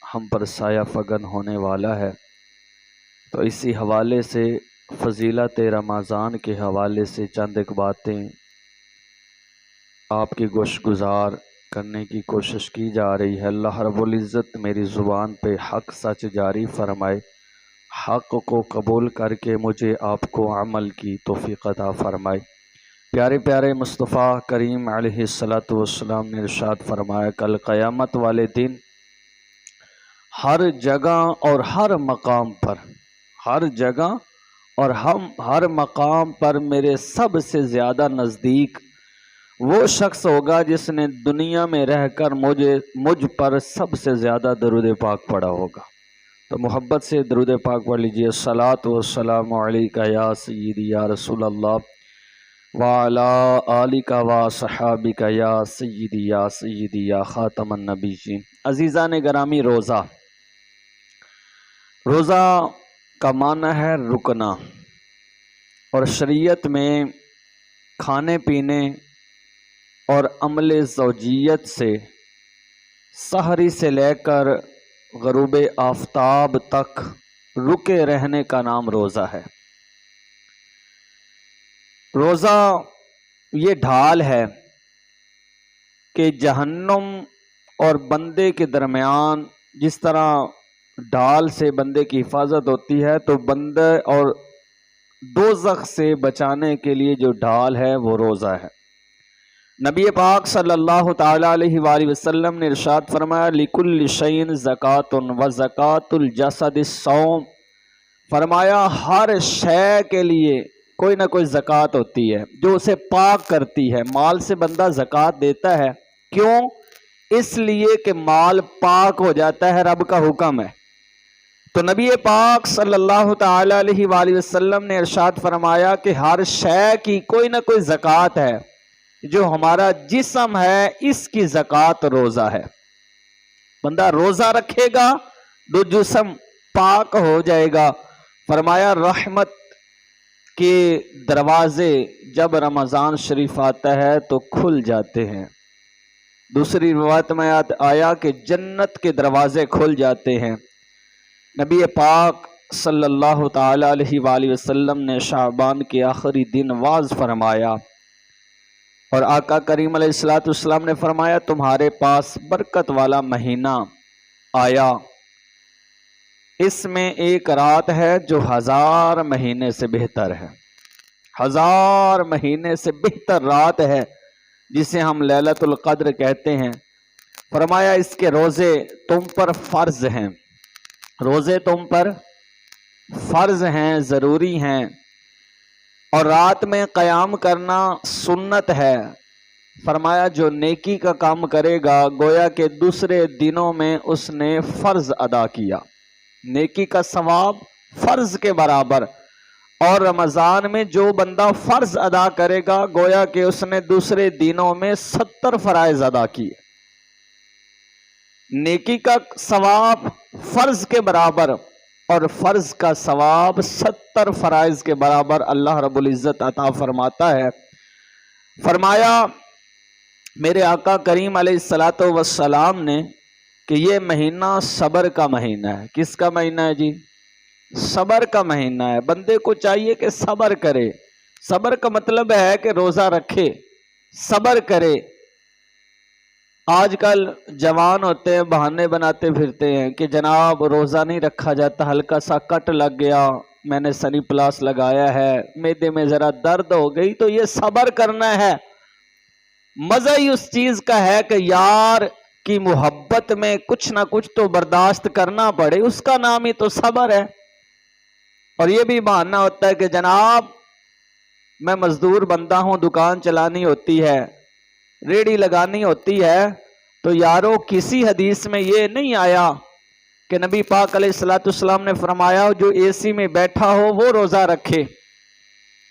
ہم پر سایہ فگن ہونے والا ہے، تو اسی حوالے سے فضیلت رمضان کے حوالے سے چند ایک باتیں آپ کی گوش گزار کرنے کی کوشش کی جا رہی ہے۔ اللہ رب العزت میری زبان پہ حق سچ جاری فرمائے، حق کو قبول کر کے مجھے آپ کو عمل کی توفیق عطا فرمائے۔ پیارے پیارے مصطفیٰ کریم علیہ السلام نے ارشاد فرمایا، کل قیامت والے دن ہر جگہ اور ہر مقام پر، ہر جگہ اور ہر مقام پر میرے سب سے زیادہ نزدیک وہ شخص ہوگا جس نے دنیا میں رہ کر مجھ پر سب سے زیادہ درود پاک پڑھا ہوگا۔ تو محبت سے درود پاک پڑھ لیجئے، الصلاۃ والسلام علیکہ یا سیدی یا رسول اللہ وعلی آلک و صحابک یا سیدی یا خاتم النبیین۔ عزیزان گرامی، روزہ کا معنی ہے رکنا، اور شریعت میں کھانے پینے اور عمل زوجیت سے سحری سے لے کر غروب آفتاب تک رکے رہنے کا نام روزہ ہے۔ روزہ یہ ڈھال ہے کہ جہنم اور بندے کے درمیان جس طرح ڈھال سے بندے کی حفاظت ہوتی ہے، تو بندے اور دوزخ سے بچانے کے لیے جو ڈھال ہے وہ روزہ ہے۔ نبی پاک صلی اللہ تعالیٰ علیہ وآلہ وسلم نے ارشاد فرمایا، لِكُلِّ شَيْءٍ زَكَاةٌ وَزَكَاةُ الْجَسَدِ الصَّوْمُ، فرمایا ہر شے کے لیے کوئی نہ کوئی زکوٰۃ ہوتی ہے جو اسے پاک کرتی ہے۔ مال سے بندہ زکوٰۃ دیتا ہے، کیوں؟ اس لیے کہ مال پاک ہو جاتا ہے، رب کا حکم ہے۔ تو نبی پاک صلی اللہ تعالیٰ علیہ وآلہ وسلم نے ارشاد فرمایا کہ ہر شے کی کوئی نہ کوئی زکوٰۃ ہے، جو ہمارا جسم ہے اس کی زکوٰۃ روزہ ہے۔ بندہ روزہ رکھے گا تو جسم پاک ہو جائے گا۔ فرمایا رحمت کے دروازے جب رمضان شریف آتا ہے تو کھل جاتے ہیں۔ دوسری روایت میں آیا کہ جنت کے دروازے کھل جاتے ہیں۔ نبی پاک صلی اللہ تعالیٰ علیہ وآلہ وسلم نے شعبان کے آخری دن واعظ فرمایا، اور آقا کریم علیہ السلام نے فرمایا، تمہارے پاس برکت والا مہینہ آیا، اس میں ایک رات ہے جو 1000 مہینے سے بہتر ہے۔ 1000 مہینے سے بہتر رات ہے جسے ہم لیلۃ القدر کہتے ہیں۔ فرمایا اس کے روزے تم پر فرض ہیں، روزے تم پر فرض ہیں، ضروری ہیں، اور رات میں قیام کرنا سنت ہے۔ فرمایا جو نیکی کا کام کرے گا گویا کہ دوسرے دنوں میں اس نے فرض ادا کیا، نیکی کا ثواب فرض کے برابر، اور رمضان میں جو بندہ فرض ادا کرے گا گویا کہ اس نے دوسرے دنوں میں 70 فرائض ادا کیے۔ نیکی کا ثواب فرض کے برابر اور فرض کا ثواب 70 فرائض کے برابر اللہ رب العزت عطا فرماتا ہے۔ فرمایا میرے آقا کریم علیہ السلام نے کہ یہ مہینہ صبر کا مہینہ ہے۔ کس کا مہینہ ہے جی؟ صبر کا مہینہ ہے۔ بندے کو چاہیے کہ صبر کرے۔ صبر کا مطلب ہے کہ روزہ رکھے، صبر کرے۔ آج کل جوان ہوتے ہیں، بہانے بناتے پھرتے ہیں کہ جناب روزہ نہیں رکھا جاتا، ہلکا سا کٹ لگ گیا، میں نے سنی پلاس لگایا ہے، معدے میں ذرا درد ہو گئی، تو یہ صبر کرنا ہے۔ مزہ ہی اس چیز کا ہے کہ یار کی محبت میں کچھ نہ کچھ تو برداشت کرنا پڑے، اس کا نام ہی تو صبر ہے۔ اور یہ بھی بہانہ ہوتا ہے کہ جناب میں مزدور بندہ ہوں، دکان چلانی ہوتی ہے، ریڑھی لگانی ہوتی ہے، تو یارو کسی حدیث میں یہ نہیں آیا کہ نبی پاک علیہ السلام نے فرمایا جو اے سی میں بیٹھا ہو وہ روزہ رکھے۔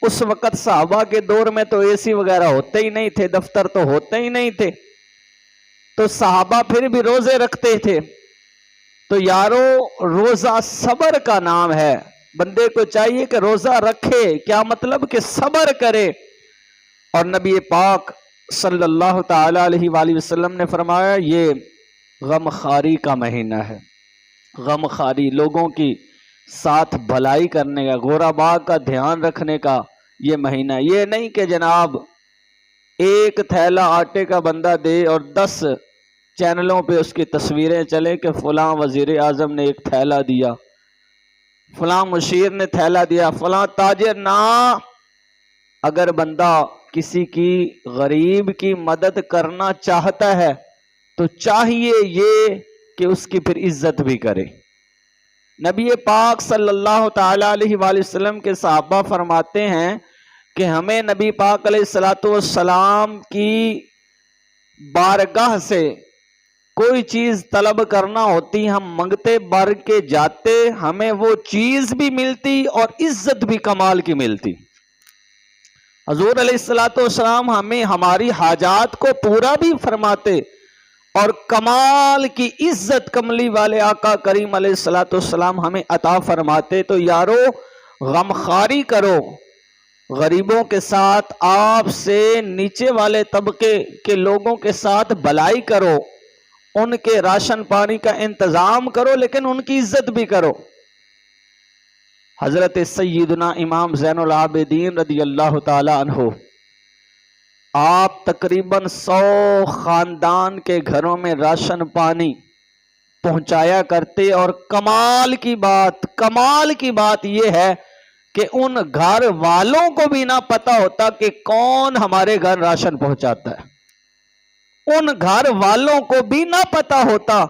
اس وقت صحابہ کے دور میں تو اے سی وغیرہ ہوتے ہی نہیں تھے، دفتر تو ہوتے ہی نہیں تھے، تو صحابہ پھر بھی روزے رکھتے تھے۔ تو یارو روزہ صبر کا نام ہے، بندے کو چاہیے کہ روزہ رکھے، کیا مطلب کہ صبر کرے۔ اور نبی پاک صلی اللہ تعالی علیہ وآلہ وسلم نے فرمایا یہ غم خاری کا مہینہ ہے۔ غم خاری، لوگوں کی ساتھ بھلائی کرنے کا، غرباء کا دھیان رکھنے کا یہ مہینہ. یہ نہیں کہ جناب ایک تھیلا آٹے کا بندہ دے اور 10 چینلوں پہ اس کی تصویریں چلیں کہ فلاں وزیر اعظم نے ایک تھیلا دیا، فلاں مشیر نے تھیلا دیا، فلاں تاجر. نہ، اگر بندہ کسی کی غریب کی مدد کرنا چاہتا ہے تو چاہیے یہ کہ اس کی پھر عزت بھی کرے. نبی پاک صلی اللہ تعالی علیہ وآلہ وسلم کے صحابہ فرماتے ہیں کہ ہمیں نبی پاک علیہ السلام کی بارگاہ سے کوئی چیز طلب کرنا ہوتی، ہم منگتے بھر کے جاتے، ہمیں وہ چیز بھی ملتی اور عزت بھی کمال کی ملتی. حضور علیہ السلام ہمیں ہماری حاجات کو پورا بھی فرماتے اور کمال کی عزت کملی والے آقا کریم علیہ السلام ہمیں عطا فرماتے. تو یارو غمخواری کرو، غریبوں کے ساتھ، آپ سے نیچے والے طبقے کے لوگوں کے ساتھ بھلائی کرو، ان کے راشن پانی کا انتظام کرو، لیکن ان کی عزت بھی کرو. حضرت سیدنا امام زین العابدین رضی اللہ تعالی عنہ، آپ تقریباً 100 خاندان کے گھروں میں راشن پانی پہنچایا کرتے، اور کمال کی بات یہ ہے کہ ان گھر والوں کو بھی نہ پتا ہوتا کہ کون ہمارے گھر راشن پہنچاتا ہے. ان گھر والوں کو بھی نہ پتا ہوتا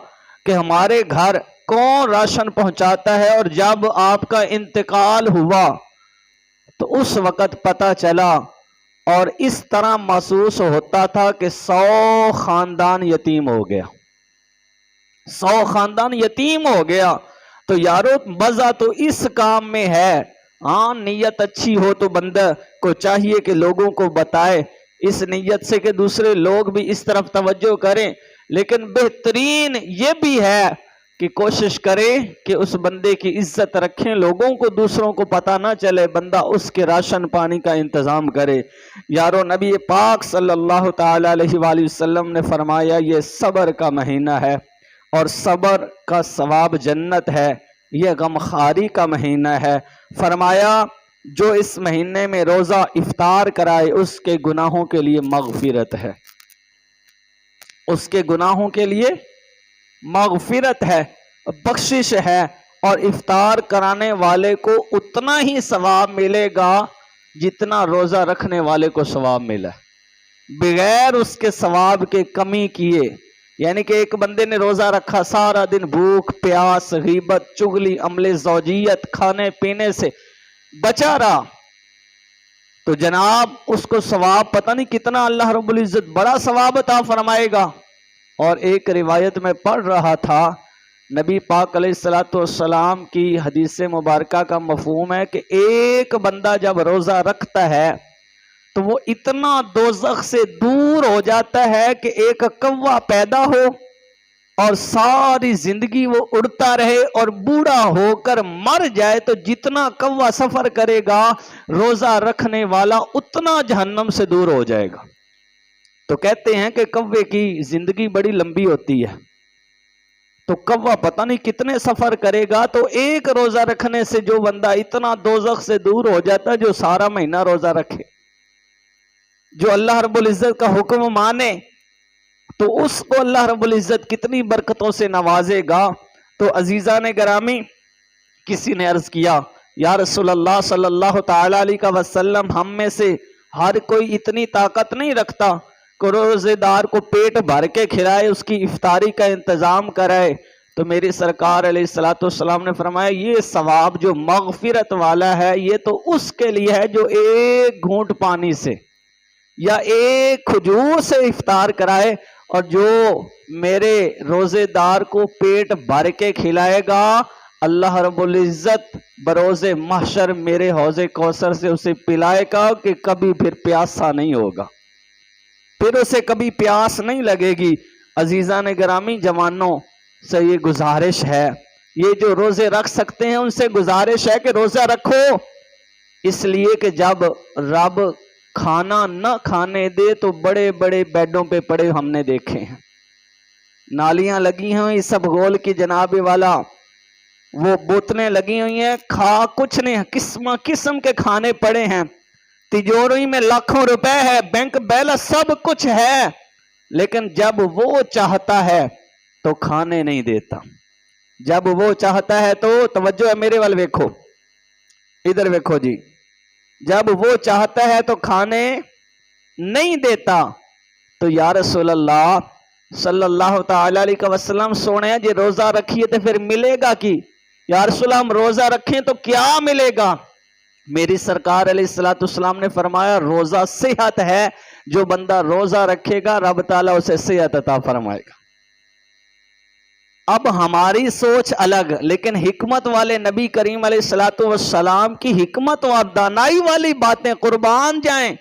کہ ہمارے گھر کون راشن پہنچاتا ہے. اور جب آپ کا انتقال ہوا تو اس وقت پتا چلا، اور اس طرح محسوس ہوتا تھا کہ 100 خاندان یتیم ہو گیا، 100 خاندان یتیم ہو گیا. تو یارو مزہ تو اس کام میں ہے. ہاں، نیت اچھی ہو تو بندہ کو چاہیے کہ لوگوں کو بتائے، اس نیت سے کہ دوسرے لوگ بھی اس طرف توجہ کریں. لیکن بہترین یہ بھی ہے کہ کوشش کریں کہ اس بندے کی عزت رکھیں، لوگوں کو دوسروں کو پتہ نہ چلے، بندہ اس کے راشن پانی کا انتظام کرے. یارو نبی پاک صلی اللہ تعالی علیہ وآلہ وسلم نے فرمایا یہ صبر کا مہینہ ہے، اور صبر کا ثواب جنت ہے. یہ غمخواری کا مہینہ ہے. فرمایا جو اس مہینے میں روزہ افطار کرائے اس کے گناہوں کے لیے مغفرت ہے، اس کے گناہوں کے لیے مغفرت ہے، بخشش ہے. اور افطار کرانے والے کو اتنا ہی ثواب ملے گا جتنا روزہ رکھنے والے کو ثواب ملا، بغیر اس کے ثواب کے کمی کیے. یعنی کہ ایک بندے نے روزہ رکھا، سارا دن بھوک پیاس غیبت چغلی عمل زوجیت کھانے پینے سے بچا رہا، تو جناب اس کو ثواب پتہ نہیں کتنا اللہ رب العزت بڑا ثواب عطا فرمائے گا. اور ایک روایت میں پڑھ رہا تھا، نبی پاک علیہ السلام کی حدیث مبارکہ کا مفہوم ہے کہ ایک بندہ جب روزہ رکھتا ہے تو وہ اتنا دوزخ سے دور ہو جاتا ہے کہ ایک کوا پیدا ہو اور ساری زندگی وہ اڑتا رہے اور بوڑھا ہو کر مر جائے تو جتنا کوا سفر کرے گا روزہ رکھنے والا اتنا جہنم سے دور ہو جائے گا. تو کہتے ہیں کہ کوے کی زندگی بڑی لمبی ہوتی ہے، تو کوا پتہ نہیں کتنے سفر کرے گا. تو ایک روزہ رکھنے سے جو بندہ اتنا دوزخ سے دور ہو جاتا ہے، جو سارا مہینہ روزہ رکھے، جو اللہ رب العزت کا حکم مانے، تو اس کو اللہ رب العزت کتنی برکتوں سے نوازے گا. تو عزیزان گرامی، کسی نے عرض کیا یا رسول اللہ صلی اللہ تعالی علیہ وسلم، ہم میں سے ہر کوئی اتنی طاقت نہیں رکھتا کہ روزے دار کو پیٹ بھر کے کھلائے، اس کی افطاری کا انتظام کرائے. تو میری سرکار علیہ السلام نے فرمایا یہ ثواب جو مغفرت والا ہے یہ تو اس کے لیے ہے جو ایک گھونٹ پانی سے یا ایک کھجور سے افطار کرائے، اور جو میرے روزے دار کو پیٹ بھر کے کھلائے گا اللہ رب العزت بروز محشر میرے حوض کوثر سے اسے پلائے گا کہ کبھی پھر پیاسا نہیں ہوگا، پھر اسے کبھی پیاس نہیں لگے گی. عزیزان گرامی، جوانوں سے یہ گزارش ہے، یہ جو روزے رکھ سکتے ہیں ان سے گزارش ہے کہ روزہ رکھو، اس لیے کہ جب رب کھانا نہ کھانے دے تو بڑے بڑے بیڈوں پہ پڑے ہم نے دیکھے ہیں، نالیاں لگی ہیں سب گول کی جناب والا، وہ بوتلیں لگی ہوئی ہیں، کھا کچھ نہیں، قسم قسم کے کھانے پڑے ہیں، تجوری میں لاکھوں روپے ہے، بینک بیلنس سب کچھ ہے، لیکن جب وہ چاہتا ہے تو کھانے نہیں دیتا۔ جب وہ چاہتا ہے تو توجہ ہے میرے وال ویکھو، ادھر ویکھو جی، جب وہ چاہتا ہے تو کھانے نہیں دیتا۔ تو یا رسول اللہ صلی اللہ تعالی علیہ وسلم سونے جی روزہ رکھیے تو پھر ملے گا کی؟ یا رسول اللہ ہم روزہ رکھیں تو کیا ملے گا؟ میری سرکار علیہ السلام نے فرمایا روزہ صحت ہے، جو بندہ روزہ رکھے گا رب تعالیٰ اسے صحت عطا فرمائے گا۔ اب ہماری سوچ الگ، لیکن حکمت والے نبی کریم علیہ السلام کی حکمت و دانائی والی باتیں قربان جائیں۔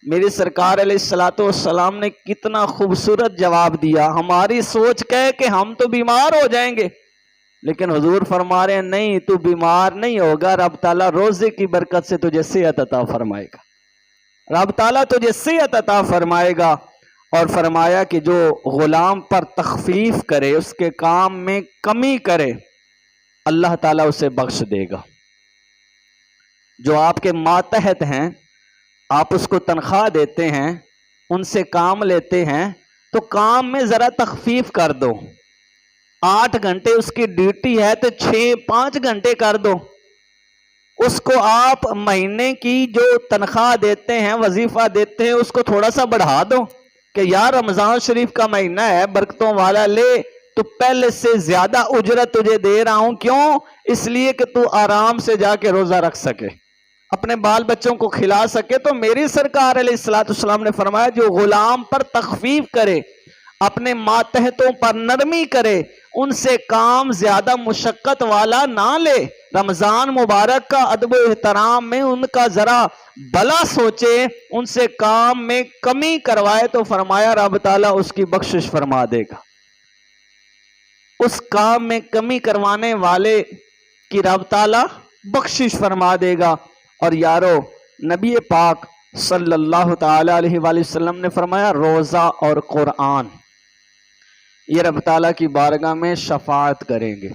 میری سرکار علیہ السلام نے کتنا خوبصورت جواب دیا۔ ہماری سوچ کہے کہ ہم تو بیمار ہو جائیں گے، لیکن حضور فرما رہے ہیں نہیں، تو بیمار نہیں ہوگا، رب تعالیٰ روزے کی برکت سے تجھے صحت عطا فرمائے گا، رب تعالیٰ تجھے صحت عطا فرمائے گا۔ اور فرمایا کہ جو غلام پر تخفیف کرے، اس کے کام میں کمی کرے، اللہ تعالیٰ اسے بخش دے گا۔ جو آپ کے ماتحت ہیں، آپ اس کو تنخواہ دیتے ہیں، ان سے کام لیتے ہیں، تو کام میں ذرا تخفیف کر دو۔ 8 گھنٹے اس کی ڈیوٹی ہے تو 5 گھنٹے کر دو۔ اس کو آپ مہینے کی جو تنخواہ دیتے ہیں، وظیفہ دیتے ہیں، اس کو تھوڑا سا بڑھا دو کہ یار رمضان شریف کا مہینہ ہے، برکتوں والا لے، تو پہلے سے زیادہ اجرت تجھے دے رہا ہوں۔ کیوں؟ اس لیے کہ تو آرام سے جا کے روزہ رکھ سکے، اپنے بال بچوں کو کھلا سکے۔ تو میری سرکار علیہ السلام نے فرمایا جو غلام پر تخفیف کرے، اپنے ماتحتوں پر نرمی کرے، ان سے کام زیادہ مشقت والا نہ لے، رمضان مبارک کا ادب و احترام میں ان کا ذرا بھلا سوچے، ان سے کام میں کمی کروائے، تو فرمایا رب تعالیٰ اس کی بخشش فرما دے گا۔ اس کام میں کمی کروانے والے کی رب تعالیٰ بخشش فرما دے گا۔ اور یارو نبی پاک صلی اللہ تعالی علیہ وآلہ وسلم نے فرمایا روزہ اور قرآن یہ رب تعالیٰ کی بارگاہ میں شفاعت کریں گے،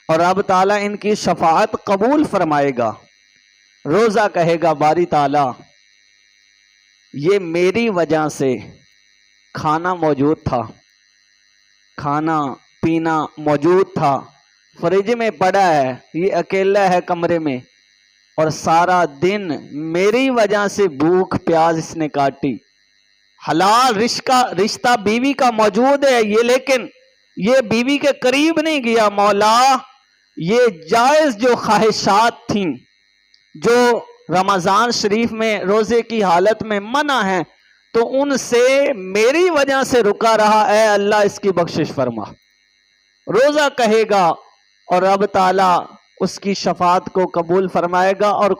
اور رب تعالیٰ ان کی شفاعت قبول فرمائے گا۔ روزہ کہے گا باری تعالیٰ یہ میری وجہ سے کھانا موجود تھا، کھانا پینا موجود تھا، فریج میں پڑا ہے، یہ اکیلا ہے کمرے میں، اور سارا دن میری وجہ سے بھوک پیاس اس نے کاٹی۔ حلال رشتہ بیوی کا موجود ہے یہ، لیکن یہ بیوی کے قریب نہیں گیا۔ مولا یہ جائز جو خواہشات تھیں جو رمضان شریف میں روزے کی حالت میں منع ہیں، تو ان سے میری وجہ سے رکا رہا، اے اللہ اس کی بخشش فرما۔ روزہ کہے گا اور رب تعالیٰ اس کی شفاعت کو قبول فرمائے گا۔ اور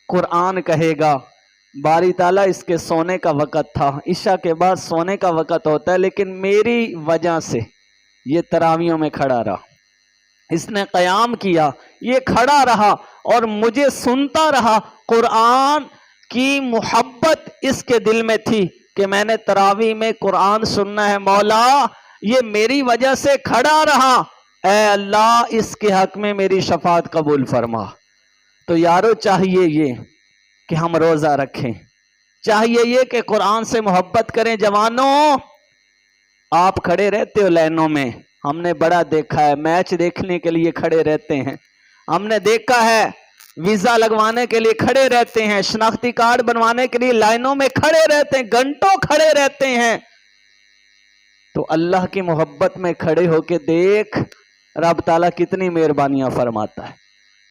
قرآن کہے گا باری تعالیٰ اس کے سونے کا وقت تھا، عشاء کے بعد سونے کا وقت ہوتا ہے، لیکن میری وجہ سے یہ تراویحوں میں کھڑا رہا، اس نے قیام کیا، یہ کھڑا رہا اور مجھے سنتا رہا۔ قرآن کی محبت اس کے دل میں تھی کہ میں نے تراویح میں قرآن سننا ہے، مولا یہ میری وجہ سے کھڑا رہا، اے اللہ اس کے حق میں میری شفاعت قبول فرما۔ تو یارو چاہیے یہ کہ ہم روزہ رکھیں، چاہیے یہ کہ قرآن سے محبت کریں۔ جوانوں آپ کھڑے رہتے ہو لائنوں میں، ہم نے بڑا دیکھا ہے، میچ دیکھنے کے لیے کھڑے رہتے ہیں، ہم نے دیکھا ہے ویزا لگوانے کے لیے کھڑے رہتے ہیں، شناختی کارڈ بنوانے کے لیے لائنوں میں کھڑے رہتے ہیں، گھنٹوں کھڑے رہتے ہیں۔ تو اللہ کی محبت میں کھڑے ہو کے دیکھ رب تعالیٰ کتنی مہربانیاں فرماتا ہے،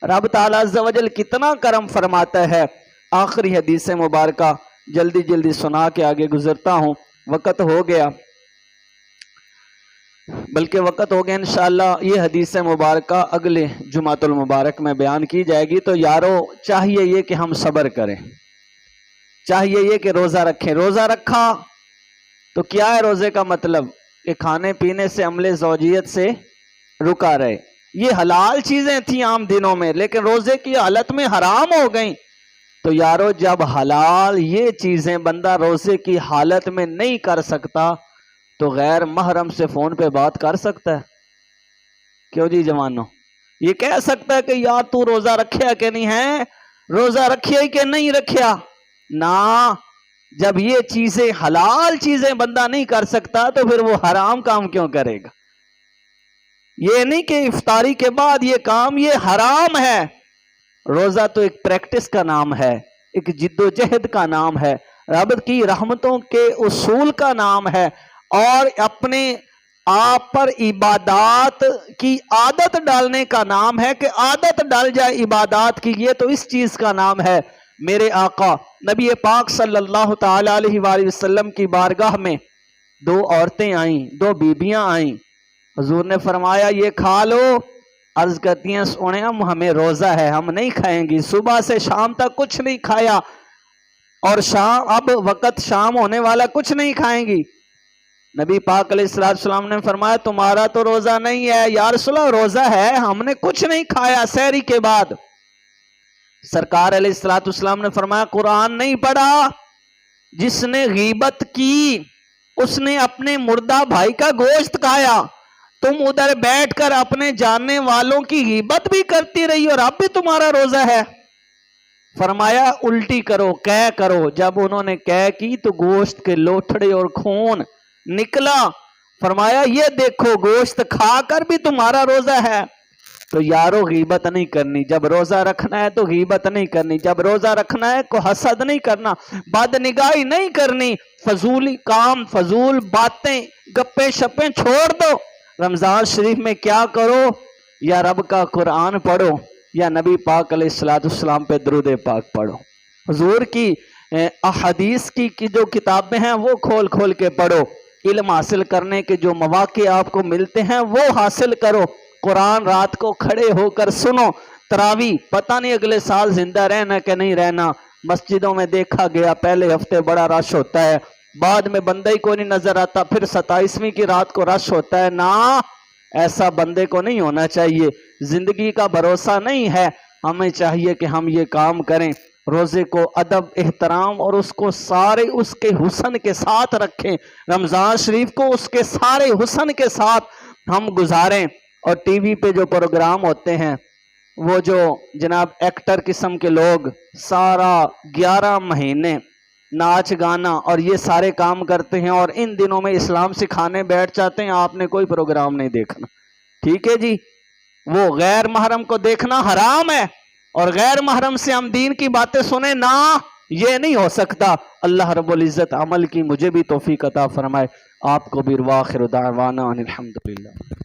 رب تعالیٰ عز و جل کتنا کرم فرماتا ہے۔ آخری حدیث مبارکہ جلدی سنا کے آگے گزرتا ہوں، وقت ہو گیا، انشاءاللہ یہ حدیث مبارکہ اگلے جمعۃ المبارک میں بیان کی جائے گی۔ تو یارو چاہیے یہ کہ ہم صبر کریں، چاہیے یہ کہ روزہ رکھیں۔ روزہ رکھا تو کیا ہے روزے کا مطلب؟ کہ کھانے پینے سے عمل زوجیت سے رکا رہے۔ یہ حلال چیزیں تھیں عام دنوں میں، لیکن روزے کی حالت میں حرام ہو گئیں۔ تو یارو جب حلال یہ چیزیں بندہ روزے کی حالت میں نہیں کر سکتا، تو غیر محرم سے فون پہ بات کر سکتا ہے؟ کیوں جی جوانوں؟ یہ کہہ سکتا ہے کہ یار تو روزہ رکھیا کہ نہیں ہے، روزہ رکھیا ہی کہ نہیں رکھیا؟ نا، جب یہ چیزیں حلال چیزیں بندہ نہیں کر سکتا تو پھر وہ حرام کام کیوں کرے گا؟ یہ نہیں کہ افطاری کے بعد یہ کام یہ حرام ہے۔ روزہ تو ایک پریکٹس کا نام ہے، ایک جد و جہد کا نام ہے، رب کی رحمتوں کے اصول کا نام ہے، اور اپنے آپ پر عبادات کی عادت ڈالنے کا نام ہے کہ عادت ڈال جائے عبادات کی۔ یہ تو اس چیز کا نام ہے۔ میرے آقا نبی پاک صلی اللہ تعالی علیہ وآلہ وسلم کی بارگاہ میں دو عورتیں آئیں، دو بیبیاں آئیں، حضور نے فرمایا یہ کھا لو۔ عرض کرتی ہیں سونے ہمیں روزہ ہے، ہم نہیں کھائیں گی، صبح سے شام تک کچھ نہیں کھایا اور اب وقت شام ہونے والا، کچھ نہیں کھائیں گی۔ نبی پاک علیہ السلام نے فرمایا تمہارا تو روزہ نہیں ہے۔ یا رسول اللہ روزہ ہے، ہم نے کچھ نہیں کھایا سحری کے بعد۔ سرکار علیہ السلام نے فرمایا قرآن نہیں پڑھا؟ جس نے غیبت کی اس نے اپنے مردہ بھائی کا گوشت کھایا، تم ادھر بیٹھ کر اپنے جاننے والوں کی غیبت بھی کرتی رہی اور اب بھی تمہارا روزہ ہے۔ فرمایا الٹی کرو، قے کرو۔ جب انہوں نے قے کی تو گوشت کے لوتھڑے اور خون نکلا۔ فرمایا یہ دیکھو گوشت کھا کر بھی تمہارا روزہ ہے۔ تو یارو غیبت نہیں کرنی، جب روزہ رکھنا ہے تو غیبت نہیں کرنی، جب روزہ رکھنا ہے کو حسد نہیں کرنا، بد نگاہی نہیں کرنی، فضولی کام، فضول باتیں، گپیں شپیں چھوڑ دو۔ رمضان شریف میں کیا کرو؟ یا رب کا قرآن پڑھو یا نبی پاک علیہ السلام پہ درود پاک پڑھو۔ حضور کی احادیث کی جو کتابیں ہیں وہ کھول کھول کے پڑھو، علم حاصل کرنے کے جو مواقع آپ کو ملتے ہیں وہ حاصل کرو۔ قرآن رات کو کھڑے ہو کر سنو۔ تراویح پتہ نہیں اگلے سال زندہ رہنا کہ نہیں رہنا، مسجدوں میں دیکھا گیا پہلے ہفتے بڑا رش ہوتا ہے، بعد میں بندہ ہی کوئی نہیں نظر آتا، پھر 27ویں کی رات کو رش ہوتا ہے۔ نا، ایسا بندے کو نہیں ہونا چاہیے، زندگی کا بھروسہ نہیں ہے۔ ہمیں چاہیے کہ ہم یہ کام کریں، روزے کو ادب احترام اور اس کو سارے اس کے حسن کے ساتھ رکھیں، رمضان شریف کو اس کے سارے حسن کے ساتھ ہم گزاریں۔ اور ٹی وی پہ جو پروگرام ہوتے ہیں وہ جو جناب ایکٹر قسم کے لوگ سارا 11 مہینے ناچ گانا اور یہ سارے کام کرتے ہیں اور ان دنوں میں اسلام سکھانے بیٹھ جاتے ہیں، آپ نے کوئی پروگرام نہیں دیکھنا، ٹھیک ہے جی؟ وہ غیر محرم کو دیکھنا حرام ہے اور غیر محرم سے ہم دین کی باتیں سنیں نا، یہ نہیں ہو سکتا۔ اللہ رب العزت عمل کی مجھے بھی توفیق عطا فرمائے، آپ کو بھی۔ وآخر دعوانا ان الحمدللہ۔